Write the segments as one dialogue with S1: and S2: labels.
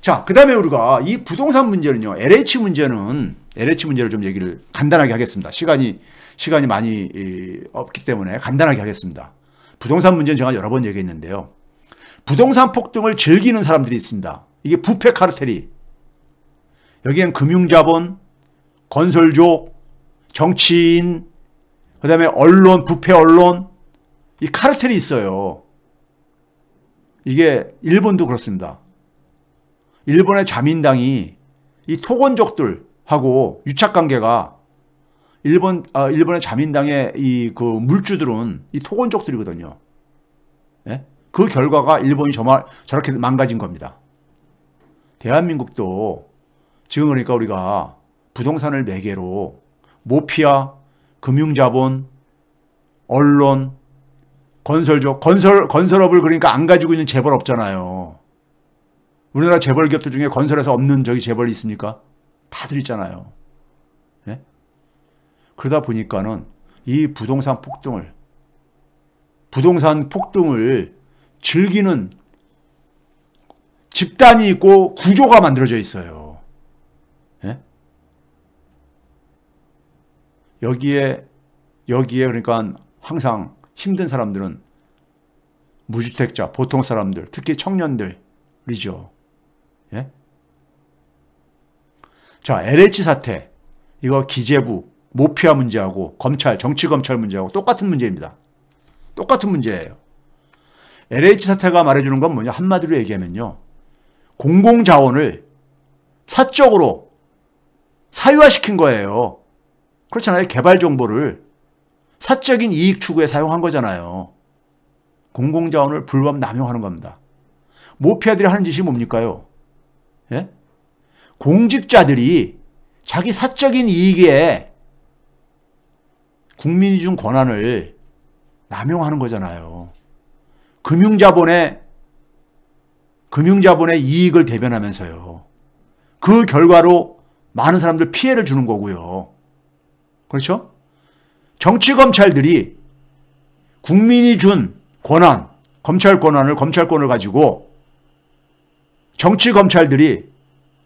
S1: 자, 그 다음에 우리가 이 부동산 문제는요, LH 문제를 좀 얘기를 간단하게 하겠습니다. 시간이 많이 없기 때문에 간단하게 하겠습니다. 부동산 문제는 제가 여러 번 얘기했는데요. 부동산 폭등을 즐기는 사람들이 있습니다. 이게 부패 카르텔이. 여기엔 금융자본, 건설족, 정치인, 그 다음에 언론, 부패 언론, 이 카르텔이 있어요. 이게 일본도 그렇습니다. 일본의 자민당이 이 토건족들하고 유착관계가 일본의 자민당의 이 그 물주들은 이 토건족들이거든요. 예? 그 결과가 일본이 저렇게 망가진 겁니다. 대한민국도 지금 그러니까 우리가 부동산을 매개로 모피아, 금융자본, 언론, 건설족, 건설업을 그러니까 안 가지고 있는 재벌 없잖아요. 우리나라 재벌 기업들 중에 건설에서 없는 저기 재벌이 있습니까? 다들 있잖아요. 예? 그러다 보니까는 이 부동산 폭등을 즐기는 집단이 있고 구조가 만들어져 있어요. 예? 여기에 그러니까 항상 힘든 사람들은 무주택자, 보통 사람들, 특히 청년들이죠. 예? 자, LH 사태, 이거 기재부, 모피아 문제하고 검찰, 정치검찰 문제하고 똑같은 문제입니다. 똑같은 문제예요. LH 사태가 말해주는 건 뭐냐? 한마디로 얘기하면요. 공공자원을 사적으로 사유화시킨 거예요. 그렇잖아요. 개발 정보를 사적인 이익 추구에 사용한 거잖아요. 공공자원을 불법 남용하는 겁니다. 모피아들이 하는 짓이 뭡니까요? 예? 공직자들이 자기 사적인 이익에 국민이 준 권한을 남용하는 거잖아요. 금융자본의 이익을 대변하면서요. 그 결과로 많은 사람들 피해를 주는 거고요. 그렇죠? 정치검찰들이 국민이 준 권한, 검찰권을 가지고 정치검찰들이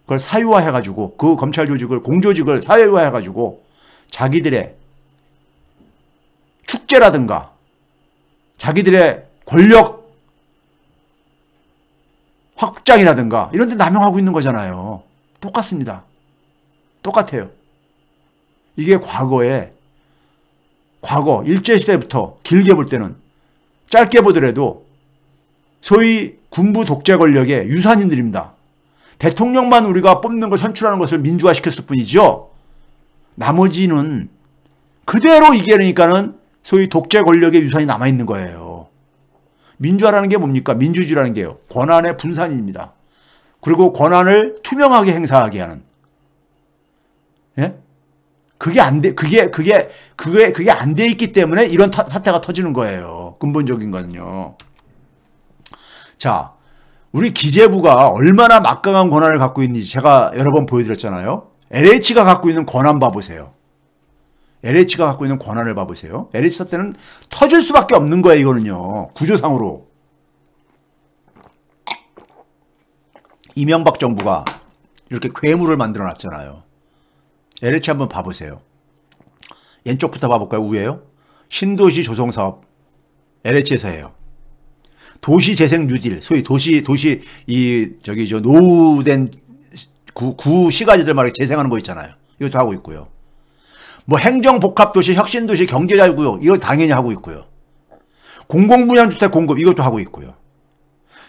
S1: 그걸 사유화해가지고 그 검찰 조직을, 공조직을 사유화해가지고 자기들의 축제라든가 자기들의 권력 확장이라든가 이런 데 남용하고 있는 거잖아요. 똑같습니다. 똑같아요. 이게 과거 일제시대부터 길게 볼 때는 짧게 보더라도 소위 군부 독재 권력의 유산인들입니다. 대통령만 우리가 뽑는 걸 선출하는 것을 민주화시켰을 뿐이죠. 나머지는 그대로 이게 그러니까는 소위 독재 권력의 유산이 남아있는 거예요. 민주화라는 게 뭡니까? 민주주의라는 게요. 권한의 분산입니다. 그리고 권한을 투명하게 행사하게 하는. 예? 그게 안 돼 있기 때문에 이런 사태가 터지는 거예요. 근본적인 거는요. 자, 우리 기재부가 얼마나 막강한 권한을 갖고 있는지 제가 여러 번 보여드렸잖아요. LH가 갖고 있는 권한 봐보세요. LH가 갖고 있는 권한을 봐보세요. LH 사태는 터질 수밖에 없는 거예요. 이거는요. 구조상으로. 이명박 정부가 이렇게 괴물을 만들어놨잖아요. LH 한번 봐보세요. 왼쪽부터 봐볼까요? 위에요. 신도시 조성사업 LH에서 해요. 도시재생 뉴딜, 소위 노후된 구 시가지들 말이야 재생하는 거 있잖아요. 이것도 하고 있고요. 뭐 행정복합도시, 혁신도시, 경제자구역 이거 당연히 하고 있고요. 공공분양주택 공급 이것도 하고 있고요.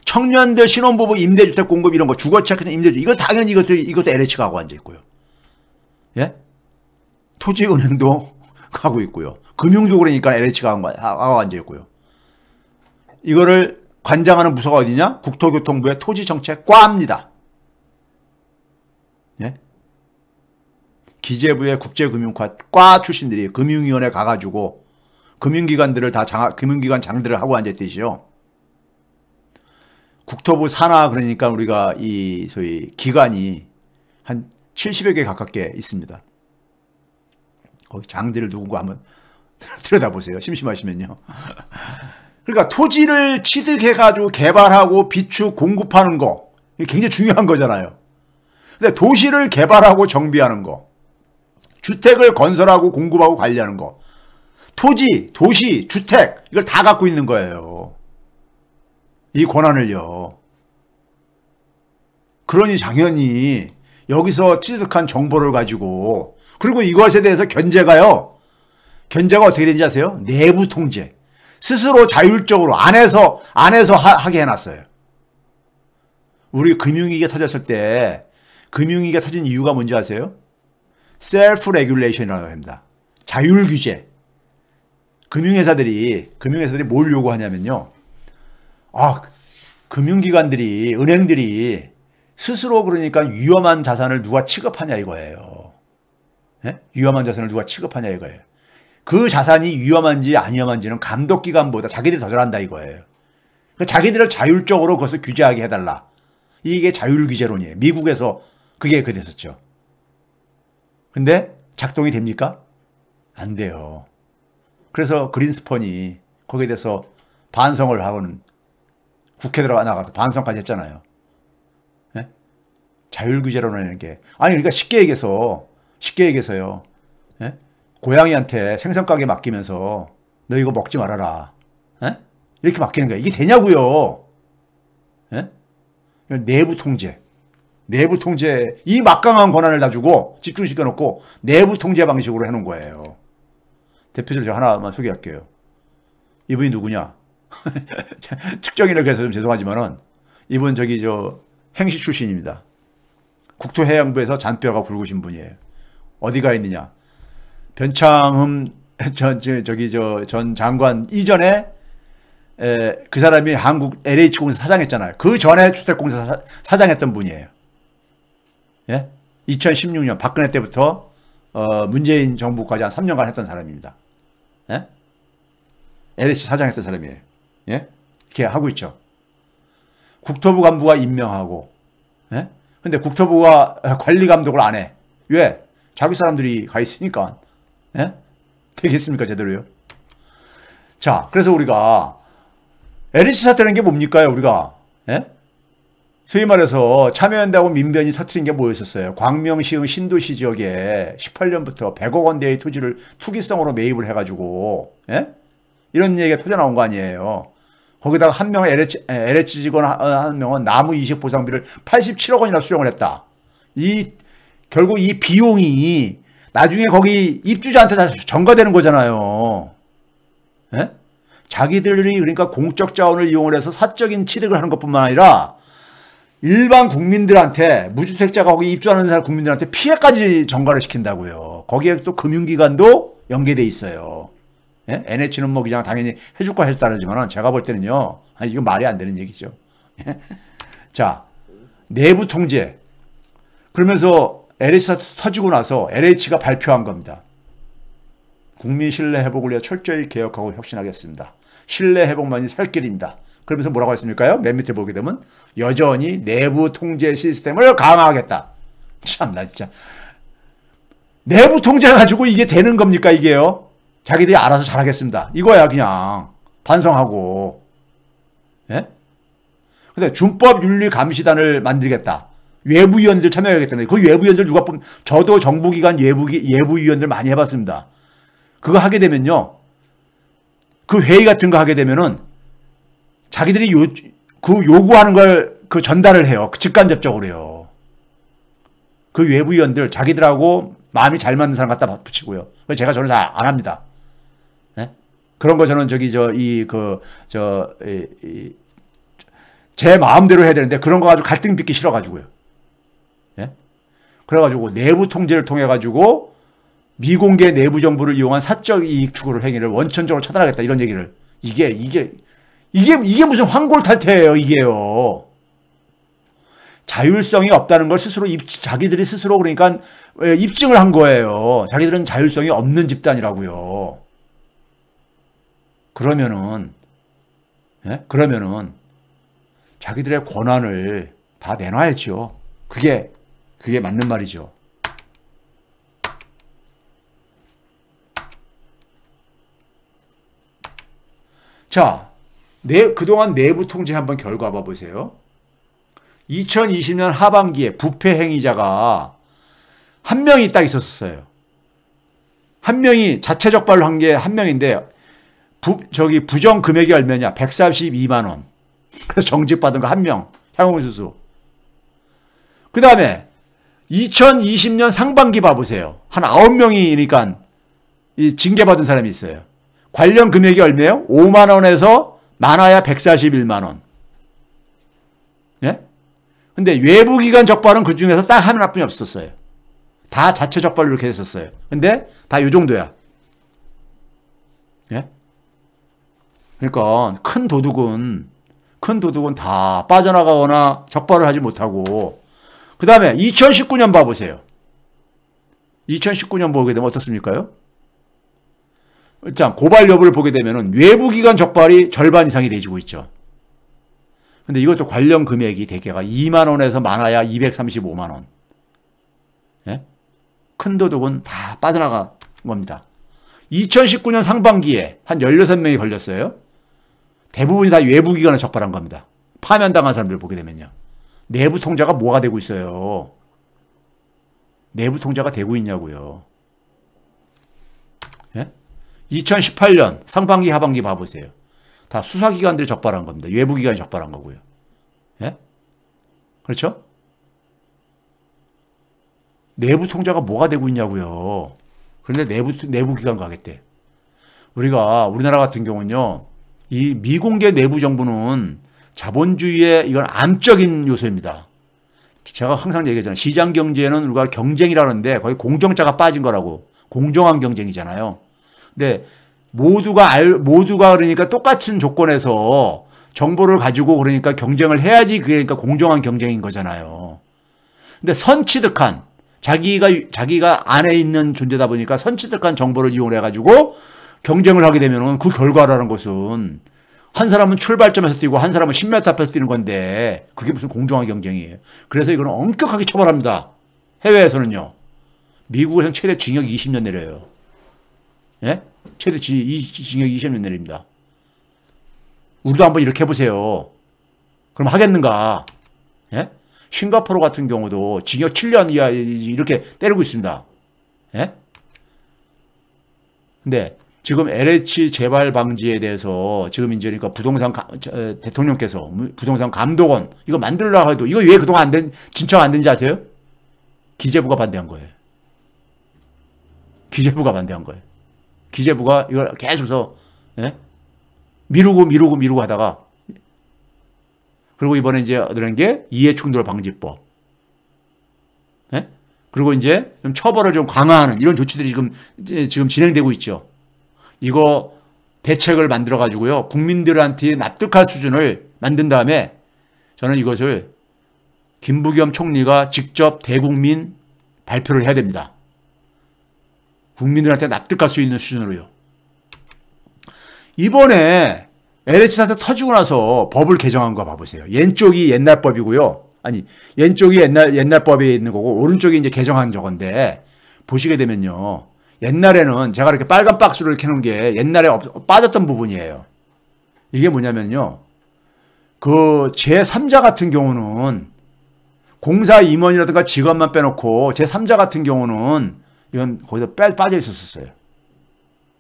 S1: 청년들 신혼부부 임대주택 공급 이런 거 주거체크는 임대주택 이거 당연히 이것도 LH가 하고 앉아 있고요. 예? 토지은행도 하고 있고요. 금융도 그러니까 LH가 하고 앉아 있고요. 이거를 관장하는 부서가 어디냐? 국토교통부의 토지정책과입니다. 예? 기재부의 국제금융과 출신들이 금융위원회 가가지고 금융기관들을 금융기관 장들을 하고 앉았듯이요. 국토부 산하 그러니까 우리가 이 소위 기관이 한 70여 개 가깝게 있습니다. 거기 장들을 두고 한번 들여다보세요. 심심하시면요. 그러니까 토지를 취득해가지고 개발하고 비축 공급하는 거 이게 굉장히 중요한 거잖아요. 근데 도시를 개발하고 정비하는 거, 주택을 건설하고 공급하고 관리하는 거, 토지, 도시, 주택 이걸 다 갖고 있는 거예요. 이 권한을요. 그러니 당연히 여기서 취득한 정보를 가지고, 그리고 이것에 대해서 견제가 어떻게 되는지 아세요? 내부 통제. 스스로 자율적으로 안에서 하게 해놨어요. 우리 금융위기가 터졌을 때 금융위기가 터진 이유가 뭔지 아세요? 셀프 레귤레이션이라고 합니다. 자율 규제. 금융회사들이 뭘 요구하냐면요. 금융기관들이, 은행들이 스스로 그러니까 위험한 자산을 누가 취급하냐 이거예요. 예? 위험한 자산을 누가 취급하냐 이거예요. 그 자산이 위험한지 안 위험한지는 감독기관보다 자기들이 더 잘한다 이거예요. 그러니까 자기들을 자율적으로 그것을 규제하게 해달라. 이게 자율규제론이에요. 미국에서 그게 됐었죠. 근데 작동이 됩니까? 안 돼요. 그래서 그린스펀이 거기에 대해서 반성을 하고는 국회 들어가 나가서 반성까지 했잖아요. 예? 자율규제론이라는 게, 그러니까 쉽게 얘기해서요. 예? 고양이한테 생선가게 맡기면서 너 이거 먹지 말아라. 예? 이렇게 맡기는 거예요. 이게 되냐고요. 예? 내부 통제, 이 막강한 권한을 놔주고 집중시켜놓고 내부 통제 방식으로 해놓은 거예요. 대표적으로 제가 하나만 소개할게요. 이분이 누구냐? 특정인을 해서 좀 죄송하지만은 이분 행시 출신입니다. 국토해양부에서 잔뼈가 굵으신 분이에요. 어디가 있느냐? 변창흠 전 장관 이전에 그 사람이 한국 LH공사 사장했잖아요. 그 전에 주택공사 사장했던 분이에요. 예? 2016년 박근혜 때부터 문재인 정부까지 한 3년간 했던 사람입니다. 예? LH 사장했던 사람이에요. 예? 이렇게 하고 있죠. 국토부 간부가 임명하고, 예? 근데 국토부가 관리 감독을 안 해. 왜? 자기 사람들이 가 있으니까. 예? 되겠습니까, 제대로요? 자, 그래서 우리가 LH 사태라는 게 뭡니까, 우리가? 예? 소위 말해서 참여연대하고 민변이 터뜨린 게 뭐였었어요? 광명시흥 신도시 지역에 18년부터 100억 원대의 토지를 투기성으로 매입을 해가지고, 예? 이런 얘기가 터져 나온 거 아니에요. 거기다가 한 명은 LH 직원 한 명은 나무 이식 보상비를 87억 원이나 수령을 했다. 결국 이 비용이 나중에 거기 입주자한테 다 전가되는 거잖아요. 예? 자기들이 그러니까 공적 자원을 이용을 해서 사적인 취득을 하는 것뿐만 아니라 일반 국민들한테, 무주택자가 거기 입주하는 사람 국민들한테 피해까지 전가를 시킨다고요. 거기에 또 금융기관도 연계돼 있어요. 예? NH는 뭐 그냥 당연히 해줄 거 해서 따르지만 제가 볼 때는요, 이건 말이 안 되는 얘기죠. 자, 내부 통제. 그러면서 LH가 터지고 나서 LH가 발표한 겁니다. 국민 신뢰 회복을 위해 철저히 개혁하고 혁신하겠습니다. 신뢰 회복만이 살 길입니다. 그러면서 뭐라고 했습니까요? 맨 밑에 보게 되면 여전히 내부 통제 시스템을 강화하겠다. 참나 진짜. 내부 통제 가지고 이게 되는 겁니까 이게요? 자기들이 알아서 잘하겠습니다. 이거야 그냥 반성하고. 예? 근데 준법윤리감시단을 만들겠다. 외부위원들 참여하겠다는데 그 외부위원들 누가 뽑는? 저도 정부기관 예부위원들 많이 해봤습니다. 그거 하게 되면요, 그 회의 같은 거 하게 되면은 자기들이 요구하는 걸 전달을 해요. 직간접적으로요. 그 외부위원들 자기들하고 마음이 잘 맞는 사람 갖다 붙이고요. 그래서 저는 잘 안 합니다. 네? 그런 거 저는 제 마음대로 해야 되는데 그런 거 가지고 갈등 빚기 싫어가지고요. 예? 그래가지고 내부 통제를 통해 가지고 미공개 내부 정보를 이용한 사적 이익 추구를 행위를 원천적으로 차단하겠다 이런 얘기를. 이게 무슨 황골탈퇴예요 이게요. 자율성이 없다는 걸 자기들이 스스로 그러니까 입증을 한 거예요. 자기들은 자율성이 없는 집단이라고요. 그러면은 자기들의 권한을 다 내놔야죠. 그게 맞는 말이죠. 자, 그동안 내부 통제 한번 결과 봐보세요. 2020년 하반기에 부패 행위자가 한 명이 딱 있었어요. 한 명이 자체 적발로 한 게 한 명인데 부정 금액이 얼마냐? 142만 원. 그래서 정직받은 거 한 명. 향응수수. 그 다음에 2020년 상반기 봐보세요. 한 9명이니까 이 징계받은 사람이 있어요. 관련 금액이 얼마예요? 5만 원에서 많아야 141만 원. 예? 근데 외부기관 적발은 그 중에서 딱 하나뿐이 없었어요. 다 자체 적발로 이렇게 했었어요. 근데 다 요 정도야. 예? 그러니까 큰 도둑은 다 빠져나가거나 적발을 하지 못하고, 그 다음에 2019년 봐보세요. 2019년 보게 되면 어떻습니까요? 일단 고발 여부를 보게 되면 외부기관 적발이 절반 이상이 돼지고 있죠. 근데 이것도 관련 금액이 대개가 2만 원에서 많아야 235만 원. 예? 큰 도둑은 다 빠져나간 겁니다. 2019년 상반기에 한 16명이 걸렸어요. 대부분이 다 외부기관에 적발한 겁니다. 파면당한 사람들 보게 되면요. 내부 통제가 뭐가 되고 있어요? 내부 통제가 되고 있냐고요. 예? 2018년 상반기 하반기 봐보세요. 다 수사기관들이 적발한 겁니다. 외부기관이 적발한 거고요. 예? 그렇죠? 내부 통제가 뭐가 되고 있냐고요. 그런데 내부기관 가겠대. 우리나라 같은 경우는요, 이 미공개 내부 정보는 자본주의의 이건 암적인 요소입니다. 제가 항상 얘기하잖아요. 시장 경제는 우리가 경쟁이라는데 거의 공정자가 빠진 거라고. 공정한 경쟁이잖아요. 근데 모두가 그러니까 똑같은 조건에서 정보를 가지고 그러니까 경쟁을 해야지 그러니까 공정한 경쟁인 거잖아요. 근데 선취득한 자기가 안에 있는 존재다 보니까 선취득한 정보를 이용해 가지고 경쟁을 하게 되면은 그 결과라는 것은 한 사람은 출발점에서 뛰고 한 사람은 10m 앞에서 뛰는 건데 그게 무슨 공정한 경쟁이에요. 그래서 이거는 엄격하게 처벌합니다. 해외에서는요. 미국에서는 최대 징역 20년 내려요. 예? 최대 징역 20년 내립니다. 우리도 한번 이렇게 해보세요. 그럼 하겠는가? 예? 싱가포르 같은 경우도 징역 7년 이하 이렇게 때리고 있습니다. 예? 근데 지금 LH 재발 방지에 대해서 지금 이제 그러니까 대통령께서 부동산 감독원 이거 만들려고 해도 이거 왜 그동안 진척 안 된지 아세요? 기재부가 반대한 거예요. 기재부가 반대한 거예요. 기재부가 이걸 계속해서 예? 미루고 하다가 그리고 이번에 이제 얻어낸 게 이해충돌 방지법. 예? 그리고 이제 좀 처벌을 좀 강화하는 이런 조치들이 지금 진행되고 있죠. 이거 대책을 만들어 가지고요. 국민들한테 납득할 수준을 만든 다음에 저는 이것을 김부겸 총리가 직접 대국민 발표를 해야 됩니다. 국민들한테 납득할 수 있는 수준으로요. 이번에 LH 사태 터지고 나서 법을 개정한 거 봐보세요. 왼쪽이 옛날 법이고요. 아니, 왼쪽이 옛날 법에 있는 거고, 오른쪽이 이제 개정한 저건데, 보시게 되면요. 옛날에는 제가 이렇게 빨간 박스로 이렇게 해놓은 게 옛날에 빠졌던 부분이에요. 이게 뭐냐면요. 그 제3자 같은 경우는 공사 임원이라든가 직원만 빼놓고 제3자 같은 경우는 이건 거기서 빠져 있었어요.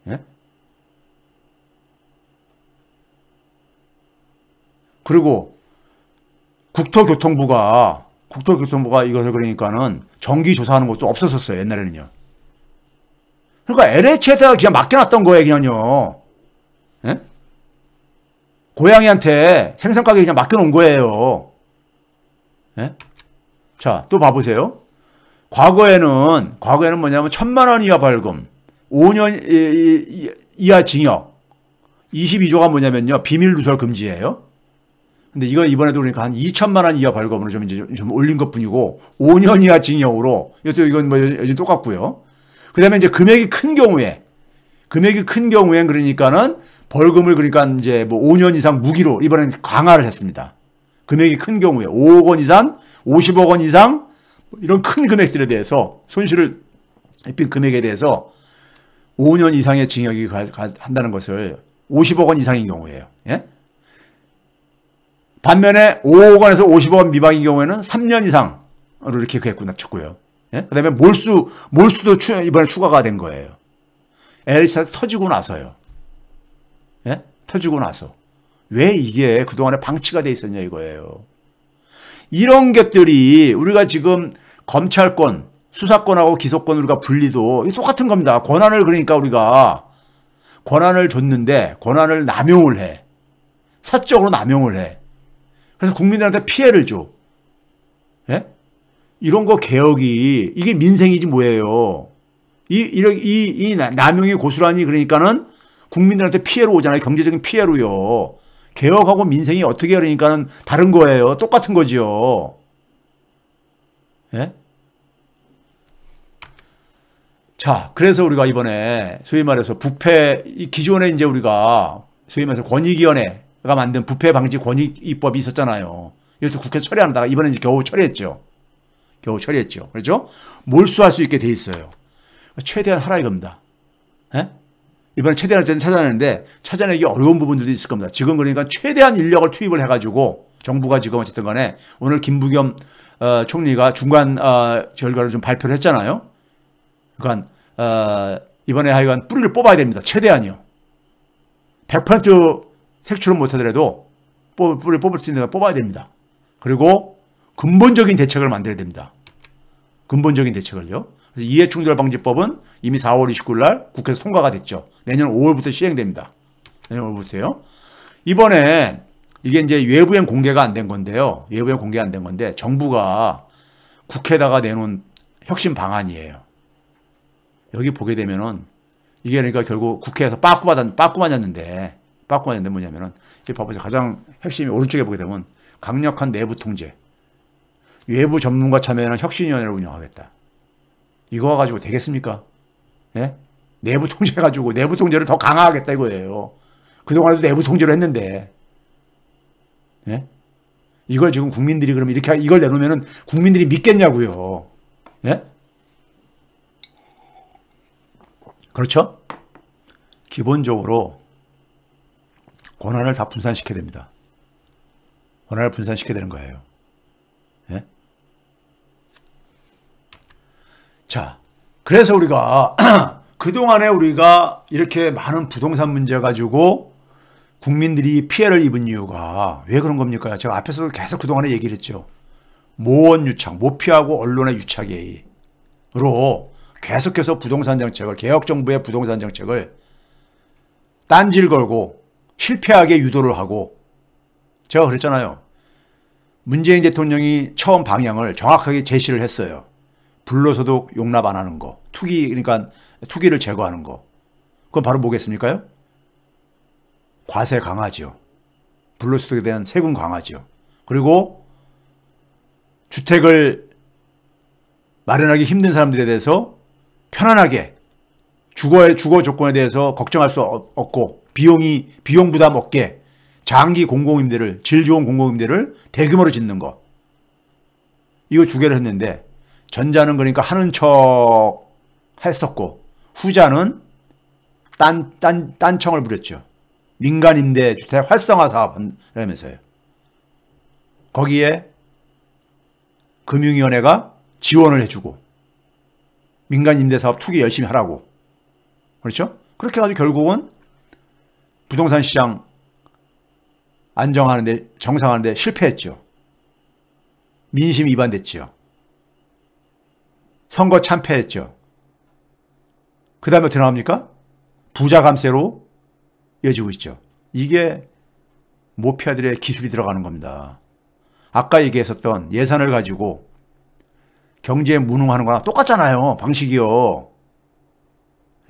S1: 예? 그리고 국토교통부가 이것을 그러니까는 정기 조사하는 것도 없었었어요. 옛날에는요. 그러니까 LH에다가 그냥 맡겨놨던 거예요. 그냥요. 예? 고양이한테 생선 가게 그냥 맡겨놓은 거예요. 예? 자, 또 봐보세요. 과거에는 뭐냐면 1,000만 원 이하 벌금, 5년 이하 징역, 22조가 뭐냐면요. 비밀 누설 금지예요. 근데 이거 이번에도 그러니까 한 2천만 원 이하 벌금으로 좀 올린 것 뿐이고 5년 이하 징역으로 이건 뭐 요즘 똑같고요. 그다음에 이제 금액이 큰 경우엔 그러니까는 벌금을 그러니까 이제 뭐 5년 이상 무기로 이번엔 강화를 했습니다. 금액이 큰 경우에 5억 원 이상, 50억 원 이상 이런 큰 금액들에 대해서 손실을 입힌 금액에 대해서 5년 이상의 징역이 한다는 것을 50억 원 이상인 경우에요. 예? 반면에 5억 원에서 50억 원 미만인 경우에는 3년 이상으로 이렇게 쳤고요. 예? 그 다음에 몰수도 이번에 추가가 된 거예요. LH 사태 터지고 나서요. 예? 터지고 나서. 왜 이게 그동안에 방치가 돼 있었냐 이거예요. 이런 것들이 우리가 지금 검찰권, 수사권하고 기소권 우리가 분리도 똑같은 겁니다. 권한을 그러니까 우리가 권한을 줬는데 권한을 남용을 해. 사적으로 남용을 해. 그래서 국민들한테 피해를 줘. 예? 이런 거 개혁이 이게 민생이지 뭐예요. 이 남용이 고스란히 그러니까는 국민들한테 피해로 오잖아요. 경제적인 피해로요. 개혁하고 민생이 어떻게 그러니까는 다른 거예요. 똑같은 거지요. 예? 자, 그래서 우리가 이번에 소위 말해서 부패, 기존에 이제 우리가 소위 말해서 권익위원회가 만든 부패 방지 권익위법이 있었잖아요. 이것도 국회에서 처리한다가 이번에 이제 겨우 처리했죠. 그렇죠? 몰수할 수 있게 돼 있어요. 최대한 하라 이겁니다. 예? 이번에 최대한 찾아내는데 찾아내기 어려운 부분들도 있을 겁니다. 지금 그러니까 최대한 인력을 투입을 해가지고 정부가 지금 어쨌든 간에 오늘 김부겸 총리가 중간 결과를 좀 발표를 했잖아요. 그러니까 이번에 하여간 뿌리를 뽑아야 됩니다. 최대한이요. 100% 색출은 못하더라도 뿌리를 뽑을 수 있는 걸 뽑아야 됩니다. 그리고 근본적인 대책을 만들어야 됩니다. 근본적인 대책을요. 그래서 이해충돌방지법은 이미 4월 29일 날 국회에서 통과가 됐죠. 내년 5월부터 시행됩니다. 내년 5월부터요. 이번에 이게 이제 외부엔 공개가 안 된 건데요. 외부엔 공개 안 된 건데 정부가 국회에다가 내놓은 혁신 방안이에요. 여기 보게 되면은 이게 그러니까 결국 국회에서 빠꾸 맞았는데 뭐냐면은 이 법에서 가장 핵심이 오른쪽에 보게 되면 강력한 내부 통제, 외부 전문가 참여하는 혁신위원회를 운영하겠다. 이거 가지고 되겠습니까? 예? 내부 통제해가지고 내부 통제를 더 강화하겠다 이거예요. 그동안에도 내부 통제를 했는데, 예? 이걸 지금 국민들이 그럼 이렇게 이걸 내놓으면은 국민들이 믿겠냐고요. 예? 그렇죠? 기본적으로 권한을 다 분산시켜야 됩니다. 권한을 분산시켜야 되는 거예요. 예? 자, 그래서 우리가 그동안에 우리가 이렇게 많은 부동산 문제 가지고 국민들이 피해를 입은 이유가 왜 그런 겁니까? 제가 앞에서도 계속 그동안에 얘기를 했죠. 모원 유착, 모피하고 언론의 유착으로 계속해서 부동산 정책을, 개혁정부의 부동산 정책을 딴지를 걸고 실패하게 유도를 하고, 제가 그랬잖아요. 문재인 대통령이 처음 방향을 정확하게 제시를 했어요. 불로소득 용납 안 하는 거, 그러니까 투기를 제거하는 거. 그건 바로 뭐겠습니까요? 과세 강화죠. 불로소득에 대한 세금 강화죠. 그리고 주택을 마련하기 힘든 사람들에 대해서 편안하게 주거 조건에 대해서 걱정할 수 없고 비용 부담 없게 장기 공공임대를, 질 좋은 공공임대를 대규모로 짓는 거. 이거 두 개를 했는데 전자는 그러니까 하는 척 했었고 후자는 딴청을 부렸죠. 민간임대 주택 활성화 사업이라면서요. 거기에 금융위원회가 지원을 해주고 민간임대사업 투기 열심히 하라고. 그렇죠? 그렇게 해가지고 결국은 부동산 시장 안정하는데, 정상화하는데 실패했죠. 민심 위반됐죠. 선거 참패했죠. 그 다음에 어떻게 나옵니까? 부자 감세로 이어지고 있죠. 이게 모피아들의 기술이 들어가는 겁니다. 아까 얘기했었던 예산을 가지고 경제에 무능하는 거랑 똑같잖아요. 방식이요.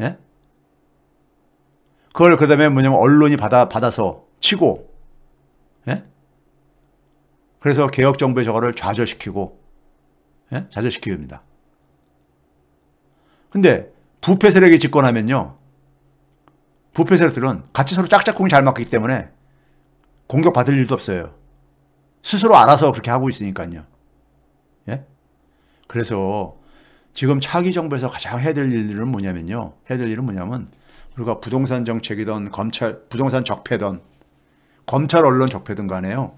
S1: 예? 그걸 그 다음에 뭐냐면 언론이 받아서 치고, 예? 그래서 개혁정부의 저거를 좌절시키고, 예? 좌절시키입니다. 근데 부패 세력이 집권하면요. 부패 세력들은 같이 서로 짝짝꿍이 잘 맞기 때문에 공격받을 일도 없어요. 스스로 알아서 그렇게 하고 있으니까요. 예? 그래서 지금 차기 정부에서 가장 해야 될 일은 뭐냐면요. 우리가 부동산 정책이든 부동산 적폐든 검찰 언론 적폐든 간에요.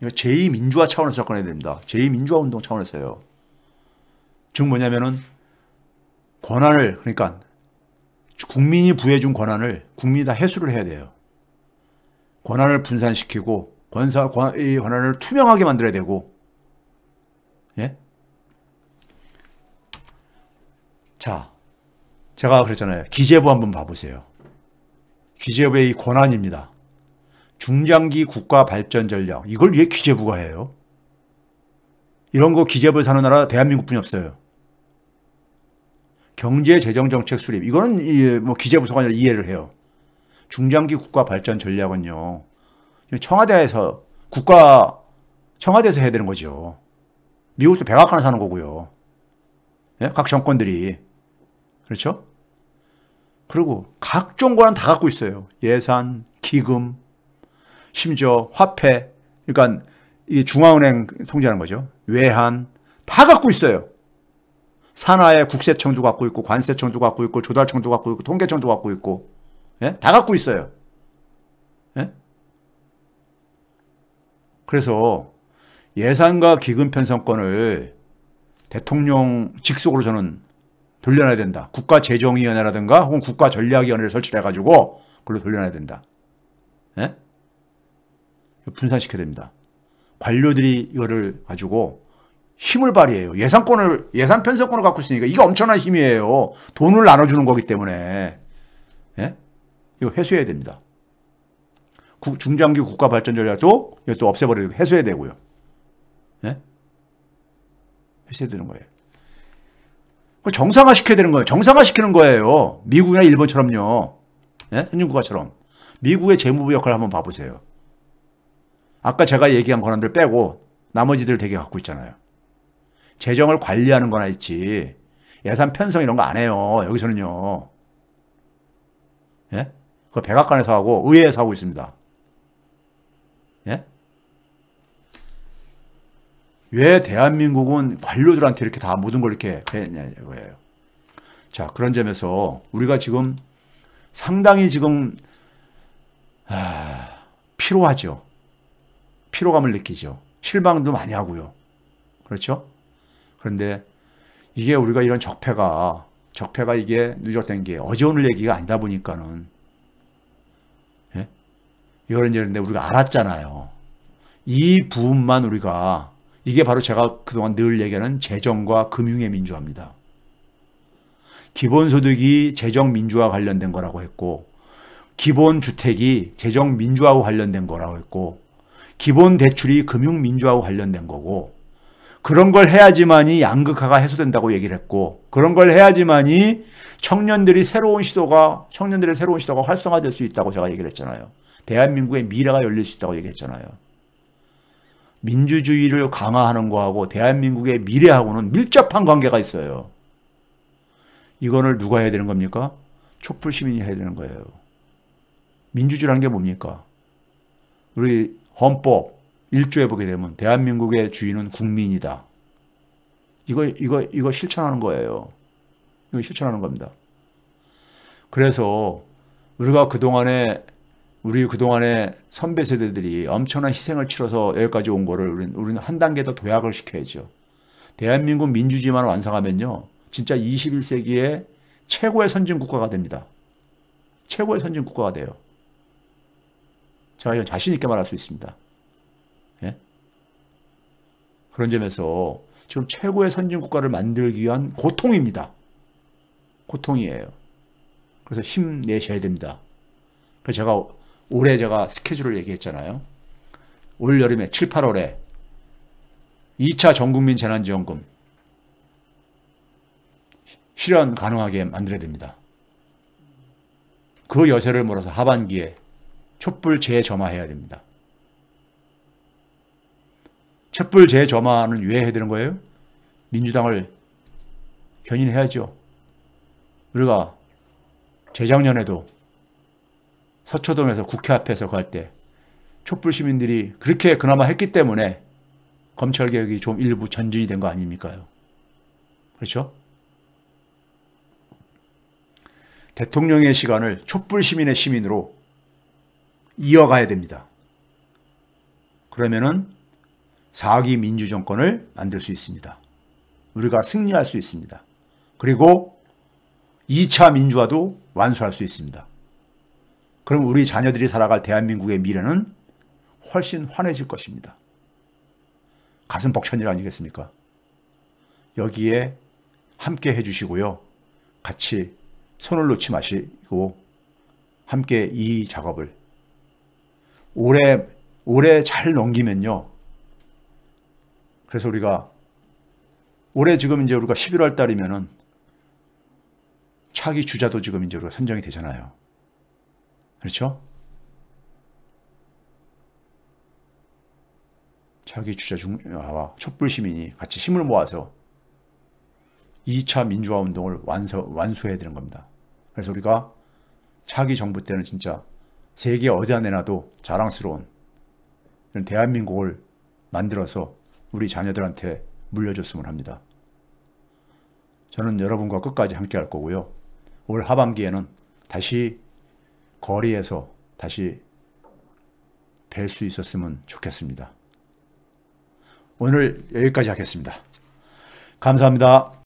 S1: 이거 제2민주화 차원에서 접근해야 됩니다. 제2민주화 운동 차원에서요. 즉 뭐냐면은 권한을, 그러니까 국민이 부여해준 권한을 국민이 다 회수를 해야 돼요. 권한을 분산시키고 이 권한을 투명하게 만들어야 되고, 예? 자, 제가 그랬잖아요. 기재부 한번 봐보세요. 기재부의 이 권한입니다. 중장기 국가 발전 전략. 이걸 왜 기재부가 해요? 이런 거 기재부에 사는 나라 대한민국뿐이 없어요. 경제 재정 정책 수립. 이거는 뭐 기재부서가 아니라 이해를 해요. 중장기 국가 발전 전략은요. 청와대에서 청와대에서 해야 되는 거죠. 미국도 백악관에서 하는 거고요. 예? 각 정권들이. 그렇죠? 그리고 각종 권한 다 갖고 있어요. 예산, 기금, 심지어 화폐, 그러니까 이 중앙은행 통제하는 거죠. 외환 다 갖고 있어요. 산하에 국세청도 갖고 있고 관세청도 갖고 있고 조달청도 갖고 있고 통계청도 갖고 있고, 예? 다 갖고 있어요. 예? 그래서 예산과 기금 편성권을 대통령 직속으로 저는 돌려놔야 된다. 국가재정위원회라든가 혹은 국가전략위원회를 설치해가지고 그걸로 돌려놔야 된다. 예? 분산시켜야 됩니다. 관료들이 이거를 가지고 힘을 발휘해요. 예산 편성권을 갖고 있으니까 이게 엄청난 힘이에요. 돈을 나눠주는 거기 때문에. 예? 이거 회수해야 됩니다. 중장기 국가 발전 전략도 이것도 없애버리고 회수해야 되고요. 예? 회수해야 되는 거예요. 정상화 시켜야 되는 거예요. 정상화 시키는 거예요. 미국이나 일본처럼요. 예? 선진국가처럼. 미국의 재무부 역할을 한번 봐보세요. 아까 제가 얘기한 권한들 빼고 나머지들 되게 갖고 있잖아요. 재정을 관리하는 거나 있지. 예산 편성 이런 거 안 해요. 여기서는요. 예? 그거 백악관에서 하고 의회에서 하고 있습니다. 예? 왜 대한민국은 관료들한테 이렇게 다 모든 걸 이렇게 했냐 이거예요. 자, 그런 점에서 우리가 지금 상당히 지금 피로하죠. 피로감을 느끼죠. 실망도 많이 하고요. 그렇죠? 그런데 이게 우리가 이런 적폐가 이게 누적된 게 어제 오늘 얘기가 아니다 보니까는, 예? 이거는 이제 근데 우리가 알았잖아요. 이 부분만 우리가, 이게 바로 제가 그동안 늘 얘기하는 재정과 금융의 민주화입니다. 기본소득이 재정 민주화 관련된 거라고 했고, 기본주택이 재정 민주화와 관련된 거라고 했고, 기본대출이 금융 민주화와 관련된 거고, 그런 걸 해야지만이 양극화가 해소된다고 얘기를 했고, 그런 걸 해야지만이 청년들의 새로운 시도가 활성화될 수 있다고 제가 얘기를 했잖아요. 대한민국의 미래가 열릴 수 있다고 얘기했잖아요. 민주주의를 강화하는 거하고 대한민국의 미래하고는 밀접한 관계가 있어요. 이거를 누가 해야 되는 겁니까? 촛불 시민이 해야 되는 거예요. 민주주의라는 게 뭡니까? 우리 헌법 1조에 보게 되면 대한민국의 주인은 국민이다. 이거 실천하는 거예요. 이거 실천하는 겁니다. 그래서 우리 그동안에 선배 세대들이 엄청난 희생을 치러서 여기까지 온 거를 우리는 한 단계 더 도약을 시켜야죠. 대한민국 민주주의만 완성하면요, 진짜 21세기의 최고의 선진국가가 됩니다. 최고의 선진국가가 돼요. 제가 이건 자신 있게 말할 수 있습니다. 예? 그런 점에서 지금 최고의 선진국가를 만들기 위한 고통입니다. 고통이에요. 그래서 힘내셔야 됩니다. 그래서 올해 제가 스케줄을 얘기했잖아요. 올 여름에 7, 8월에 2차 전국민 재난지원금 실현 가능하게 만들어야 됩니다. 그 여세를 몰아서 하반기에 촛불 재점화해야 됩니다. 촛불 재점화는 왜 해야 되는 거예요? 민주당을 견인해야죠. 우리가 재작년에도 서초동에서 국회 앞에서 갈 때 촛불 시민들이 그렇게 그나마 했기 때문에 검찰개혁이 좀 일부 전진이 된 거 아닙니까요? 그렇죠? 대통령의 시간을 촛불 시민의 시민으로 이어가야 됩니다. 그러면은 4기 민주정권을 만들 수 있습니다. 우리가 승리할 수 있습니다. 그리고 2차 민주화도 완수할 수 있습니다. 그럼 우리 자녀들이 살아갈 대한민국의 미래는 훨씬 환해질 것입니다. 가슴 벅찬 일 아니겠습니까? 여기에 함께 해주시고요. 같이 손을 놓지 마시고 함께 이 작업을 올해 잘 넘기면요. 그래서 우리가 올해 지금 이제 우리가 11월 달이면은 차기 주자도 지금 이제 우리가 선정이 되잖아요. 그렇죠? 차기 주자 중화와 촛불 시민이 같이 힘을 모아서 2차 민주화 운동을 완수해야 되는 겁니다. 그래서 우리가 차기 정부 때는 진짜 세계 어디다 내놔도 자랑스러운 이런 대한민국을 만들어서 우리 자녀들한테 물려줬으면 합니다. 저는 여러분과 끝까지 함께 할 거고요. 올 하반기에는 다시 거리에서 다시 뵐 수 있었으면 좋겠습니다. 오늘 여기까지 하겠습니다. 감사합니다.